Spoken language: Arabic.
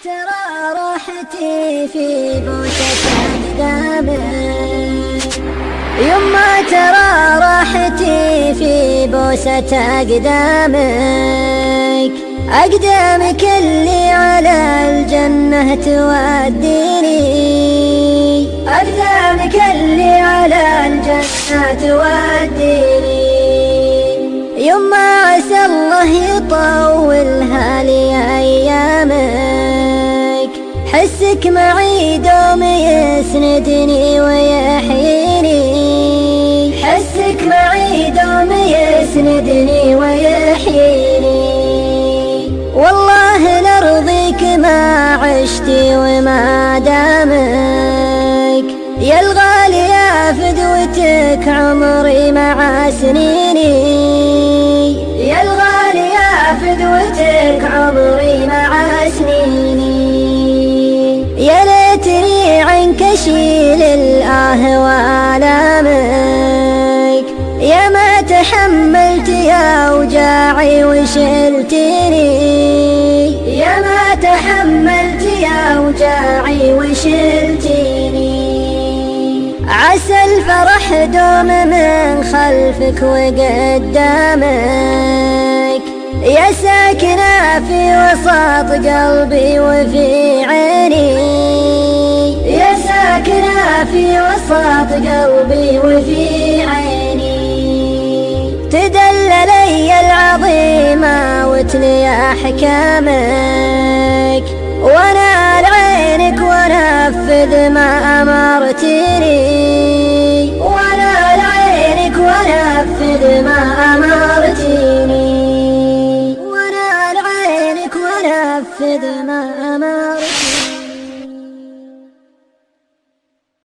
ترى راحتي في بوسة أقدامك، يما ترى راحتي في بوسة أقدامك، أقدامك اللي على الجنة توديني، أقدامك اللي على الجنة توديني. يما عسى الله يطولها لي أيامك، حسك معي دوم يسندني ويحييني، حسك معي دوم يسندني ويحييني. والله لارضيك ما عشتي وما دامك، يا الغالي يا فدوتك عمري مع سنيني، يا الغالي يا فدوتك عمري مع سنيني. يا ليتني عنك اشيل والامك، يا ما تحملت يا اوجاعي وشلتني، يا ما تحملت يا اوجاعي وشلتني. عسى الفرح دوم من خلفك وقدامك، يا ساكنة في وسط قلبي وفي عيني، يا ساكنة في وسط قلبي وفي عيني. تدللي العظيمة وتلي أحكامك، وانا لعينك ونفذ ما أمرتني، وانا لعينك ونفذ ما أمرتني، وانا لعينك ونفذ ما أمرتني.